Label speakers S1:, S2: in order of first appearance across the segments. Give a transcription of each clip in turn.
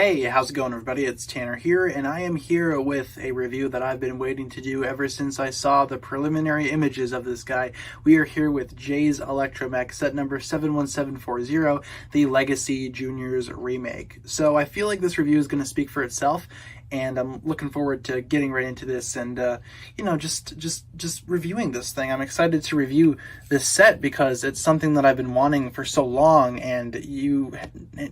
S1: Hey, how's it going everybody? It's Tanner here, and I am here with a review that I've been waiting to do ever since I saw the preliminary images of this guy. We are here with Jay's Electromech, set number 71740, the Legacy Juniors remake. So I feel like this review is going to speak for itself, and I'm looking forward to getting right into this and just reviewing this thing. I'm excited to review this set because it's something that I've been wanting for so long, and you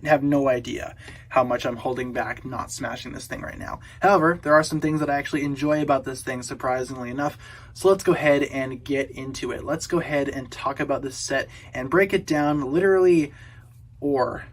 S1: have no idea how much I'm holding back not smashing this thing right now. However, there are some things that I actually enjoy about this thing, surprisingly enough. So let's go ahead and get into it. Let's go ahead and talk about this set and break it down literally or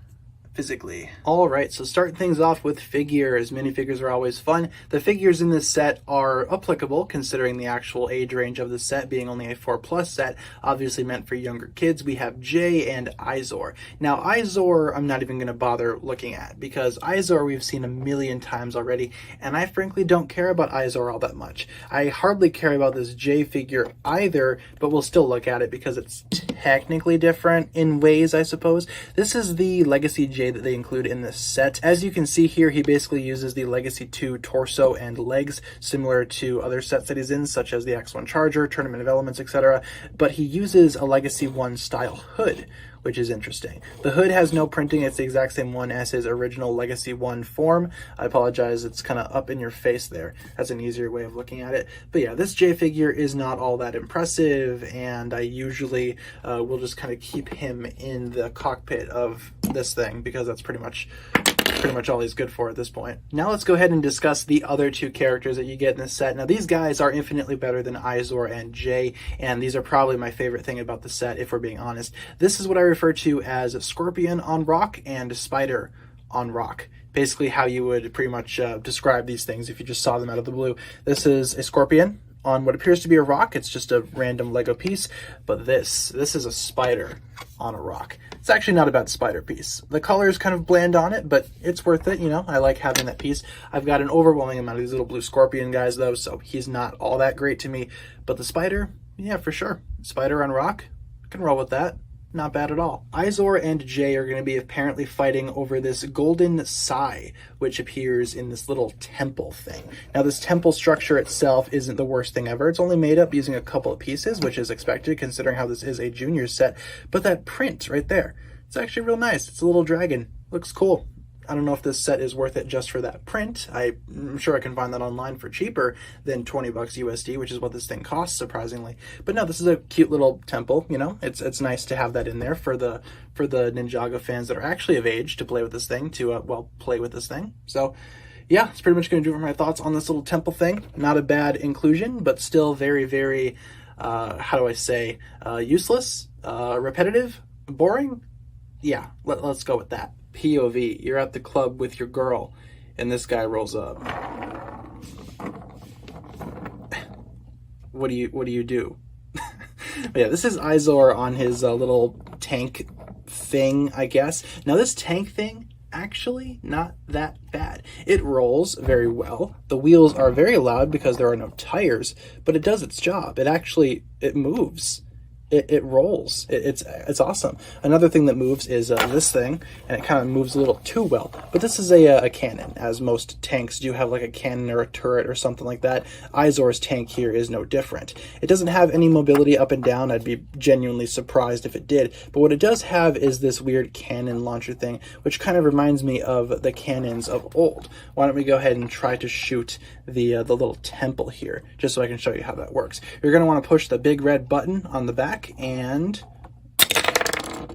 S1: physically. All right, so starting things off with figures. Minifigures are always fun. The figures in this set are applicable considering the actual age range of the set being only a 4+ set, obviously meant for younger kids. We have Jay and Izor. Now Izor I'm not even going to bother looking at because Izor we've seen a million times already, and I frankly don't care about Izor all that much. I hardly care about this Jay figure either, but we'll still look at it because it's technically different in ways, I suppose. This is the Legacy Jay that they include in this set. As you can see here, he basically uses the Legacy 2 torso and legs, similar to other sets that he's in, such as the X1 Charger, Tournament of Elements, etc. But he uses a Legacy 1 style hood, which is interesting. The hood has no printing. It's the exact same one as his original Legacy 1 form. I apologize, it's kind of up in your face there. That's an easier way of looking at it. But yeah, this Jay figure is not all that impressive, and I usually will just kind of keep him in the cockpit of this thing because that's pretty much all he's good for at this point. Now let's go ahead and discuss the other two characters that you get in this set. Now these guys are infinitely better than Izor and Jay, and these are probably my favorite thing about the set, if we're being honest. This is what I refer to as Scorpion on rock and Spider on rock. Basically how you would pretty much describe these things if you just saw them out of the blue. This is a Scorpion on what appears to be a rock. It's just a random Lego piece, but this is a spider on a rock. It's actually not a bad spider piece. The color is kind of bland on it, but it's worth it, you know. I like having that piece. I've got an overwhelming amount of these little blue scorpion guys though, so he's not all that great to me. But the spider, yeah, for sure. Spider on rock, I can roll with that. Not bad at all. Izor and Jay are going to be apparently fighting over this golden sai, which appears in this little temple thing. Now this temple structure itself isn't the worst thing ever. It's only made up using a couple of pieces, which is expected considering how this is a junior set. But that print right there, it's actually real nice. It's a little dragon. Looks cool. I don't know if this set is worth it just for that print. I'm sure I can find that online for cheaper than 20 bucks USD, which is what this thing costs, surprisingly. But no, this is a cute little temple, you know. It's nice to have that in there for the Ninjago fans that are actually of age to play with this thing, play with this thing. So yeah, that's pretty much going to do it for my thoughts on this little temple thing. Not a bad inclusion, but still very, very, how do I say, useless, repetitive, boring. Yeah, let's go with that. POV, you're at the club with your girl, and this guy rolls up. What do you do? But yeah, this is Izor on his little tank thing, I guess. Now this tank thing, actually not that bad. It rolls very well. The wheels are very loud because there are no tires, but it does its job. It moves. It rolls. It's awesome. Another thing that moves is this thing, and it kind of moves a little too well. But this is a cannon, as most tanks do have like a cannon or a turret or something like that. Izor's tank here is no different. It doesn't have any mobility up and down. I'd be genuinely surprised if it did. But what it does have is this weird cannon launcher thing, which kind of reminds me of the cannons of old. Why don't we go ahead and try to shoot the little temple here, just so I can show you how that works. You're going to want to push the big red button on the back, and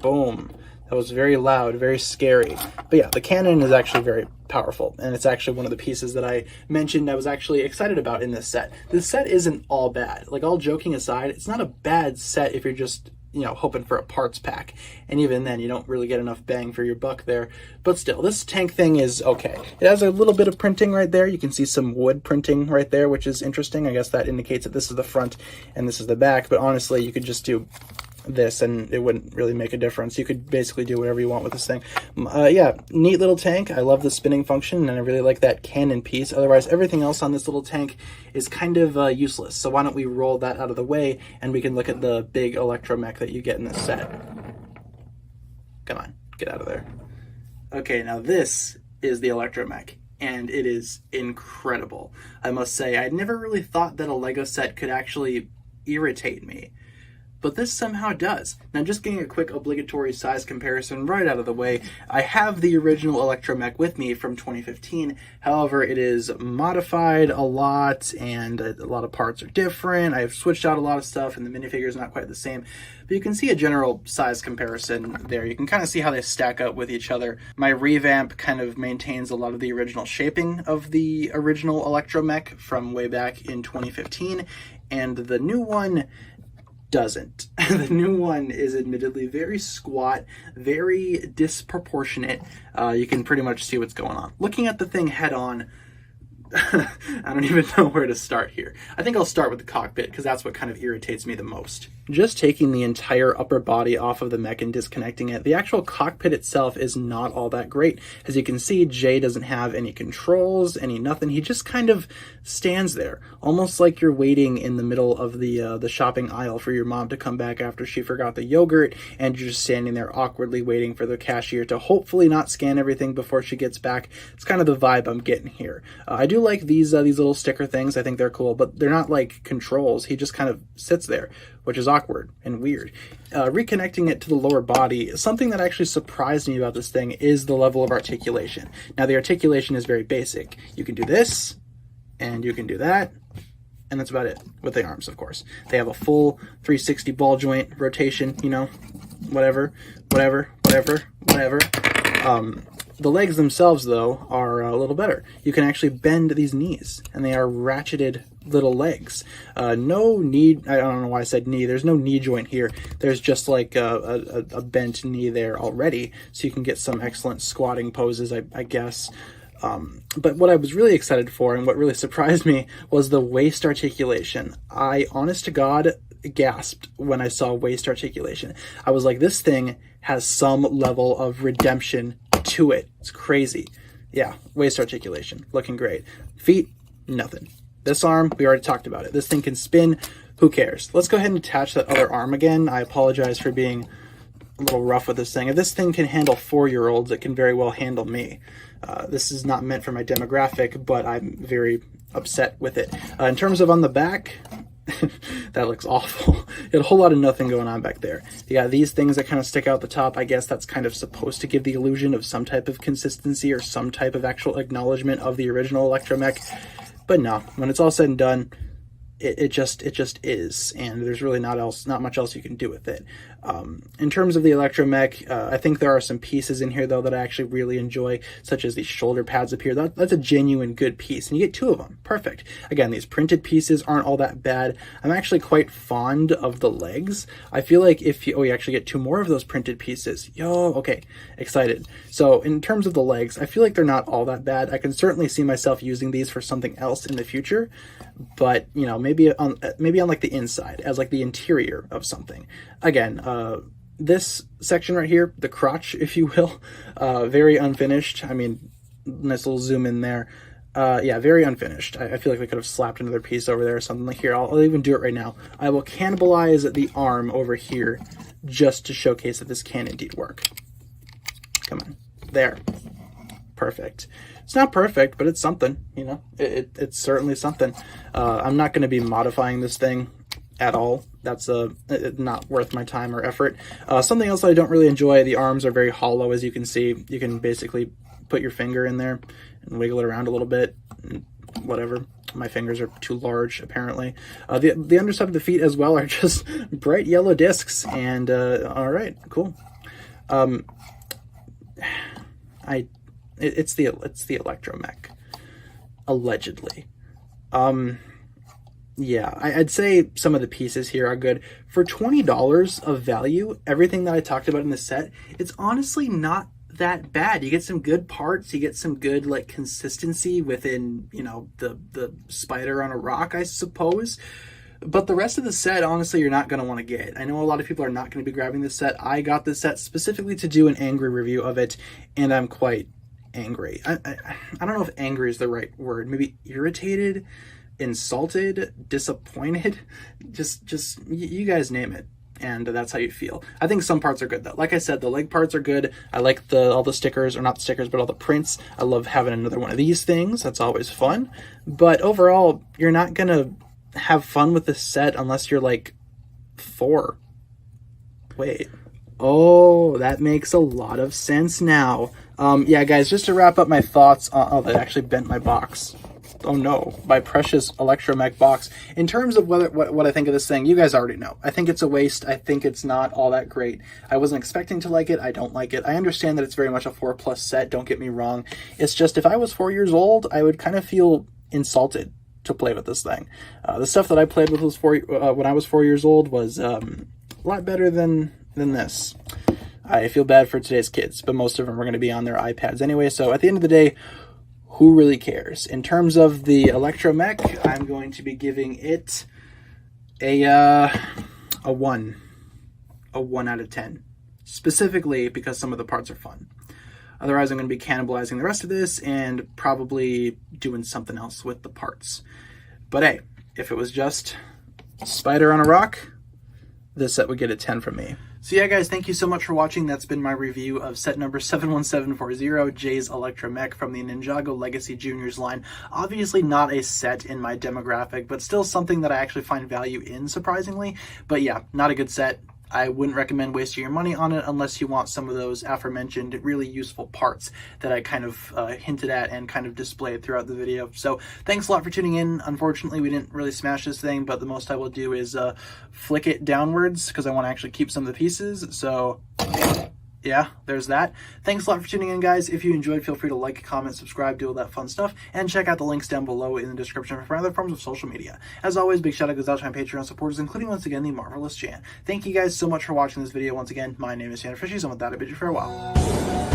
S1: boom. That was very loud, very scary. But yeah, the cannon is actually very powerful, and it's actually one of the pieces that I mentioned I was actually excited about in this set. This set isn't all bad. Like, all joking aside, it's not a bad set if you're just, you know, hoping for a parts pack. And even then, you don't really get enough bang for your buck there. But still, this tank thing is okay. It has a little bit of printing right there. You can see some wood printing right there, which is interesting. I guess that indicates that this is the front and this is the back. But honestly, you could just do this and it wouldn't really make a difference. You could basically do whatever you want with this thing. Yeah, neat little tank. I love the spinning function, and I really like that cannon piece. Otherwise, everything else on this little tank is kind of useless. So why don't we roll that out of the way, and we can look at the big Electromech that you get in this set. Come on, get out of there. Okay, now this is the Electromech, and it is incredible. I must say, I never really thought that a Lego set could actually irritate me, but this somehow does. Now, just getting a quick obligatory size comparison right out of the way, I have the original Electromech with me from 2015. However, it is modified a lot, and a lot of parts are different. I've switched out a lot of stuff, and the minifigure is not quite the same. But you can see a general size comparison there. You can kind of see how they stack up with each other. My revamp kind of maintains a lot of the original shaping of the original Electromech from way back in 2015, and the new one doesn't. The new one is admittedly very squat, very disproportionate. You can pretty much see what's going on. Looking at the thing head on, I don't even know where to start here. I think I'll start with the cockpit because that's what kind of irritates me the most. Just taking the entire upper body off of the mech and disconnecting it, the actual cockpit itself is not all that great. As you can see, Jay doesn't have any controls, any nothing. He just kind of stands there, almost like you're waiting in the middle of the shopping aisle for your mom to come back after she forgot the yogurt, and you're just standing there awkwardly waiting for the cashier to hopefully not scan everything before she gets back. It's kind of the vibe I'm getting here. I do like these little sticker things. I think they're cool, but they're not like controls. He just kind of sits there, which is awkward and weird. Reconnecting it to the lower body, something that actually surprised me about this thing is the level of articulation. Now, the articulation is very basic. You can do this, and you can do that, and that's about it, with the arms, of course. They have a full 360 ball joint rotation, you know, whatever. The legs themselves, though, are a little better. You can actually bend these knees, and they are ratcheted little legs. No knee, I don't know why I said knee, there's no knee joint here. There's just like a bent knee there already, so you can get some excellent squatting poses, I guess. But what I was really excited for, and what really surprised me, was the waist articulation. I, honest to God, gasped when I saw waist articulation. I was like, this thing has some level of redemption to it. It's crazy. Yeah, waist articulation, looking great. Feet, nothing. This arm, we already talked about it. This thing can spin, who cares? Let's go ahead and attach that other arm again. I apologize for being a little rough with this thing. If this thing can handle 4-year-olds, it can very well handle me. This is not meant for my demographic, but I'm very upset with it. In terms of on the back, that looks awful. You got a whole lot of nothing going on back there. You got these things that kind of stick out the top. I guess that's kind of supposed to give the illusion of some type of consistency or some type of actual acknowledgement of the original Electromech. But no, when it's all said and done, it just is, and there's really not much else you can do with it. In terms of the Electromech, I think there are some pieces in here though that I actually really enjoy, such as these shoulder pads up here. That's a genuine good piece, and you get 2 of them. Perfect. Again, these printed pieces aren't all that bad. I'm actually quite fond of the legs. I feel like if you actually get 2 more of those printed pieces. Yo, okay, excited. So in terms of the legs, I feel like they're not all that bad. I can certainly see myself using these for something else in the future, but you know, maybe on like the inside, as like the interior of something. Again, this section right here, the crotch, if you will, very unfinished. I mean, nice little zoom in there. Yeah, very unfinished. I feel like we could have slapped another piece over there or something. Like here, I'll even do it right now. I will cannibalize the arm over here just to showcase that this can indeed work. Come on, there, perfect. It's not perfect, but it's something, you know, it's certainly something. I'm not going to be modifying this thing at all. That's not worth my time or effort. Something else that I don't really enjoy, the arms are very hollow, as you can see. You can basically put your finger in there and wiggle it around a little bit, and whatever. My fingers are too large, apparently. The underside of the feet as well are just bright yellow discs, and all right, cool. It's the Electromech, allegedly. Yeah, I'd say some of the pieces here are good. For $20 of value, everything that I talked about in the set, it's honestly not that bad. You get some good parts, you get some good like consistency within, you know, the spider on a rock, I suppose. But the rest of the set, honestly, you're not going to want to get. I know a lot of people are not going to be grabbing this set. I got this set specifically to do an angry review of it, and I'm quite angry. I don't know if angry is the right word. Maybe irritated, insulted, disappointed, just you guys name it. and that's how you feel. I think some parts are good though. Like I said, the leg parts are good. I like all the stickers, or not the stickers, but all the prints. I love having another one of these things. That's always fun. But overall, you're not gonna have fun with this set unless you're like 4. Wait. Oh, that makes a lot of sense now. Yeah, guys, just to wrap up my thoughts on... Oh, that actually bent my box. Oh no, my precious Electromech box. In terms of what I think of this thing, you guys already know. I think it's a waste. I think it's not all that great. I wasn't expecting to like it. I don't like it. I understand that it's very much a 4+ set. Don't get me wrong. It's just, if I was 4 years old, I would kind of feel insulted to play with this thing. The stuff that I played with was when I was 4 years old was a lot better than this. I feel bad for today's kids, but most of them are going to be on their iPads anyway, so at the end of the day, who really cares? In terms of the Electromech, I'm going to be giving it a 1. A 1 out of 10. Specifically because some of the parts are fun. Otherwise, I'm going to be cannibalizing the rest of this and probably doing something else with the parts. But hey, if it was just Spider on a Rock, this set would get a 10 from me. So yeah, guys, thank you so much for watching. That's been my review of set number 71740, Jay's Electromech from the Ninjago Legacy Juniors line. Obviously not a set in my demographic, but still something that I actually find value in, surprisingly. But yeah, not a good set. I wouldn't recommend wasting your money on it unless you want some of those aforementioned really useful parts that I kind of hinted at and kind of displayed throughout the video. So thanks a lot for tuning in. Unfortunately, we didn't really smash this thing, but the most I will do is flick it downwards because I want to actually keep some of the pieces. So yeah, there's that. Thanks a lot for tuning in, guys. If you enjoyed, feel free to like, comment, subscribe, do all that fun stuff, and check out the links down below in the description for other forms of social media. As always, big shout out goes out to my Patreon supporters, including, once again, the marvelous Jan. Thank you guys so much for watching this video. Once again, my name is TannerFishies, and with that, I bid you farewell.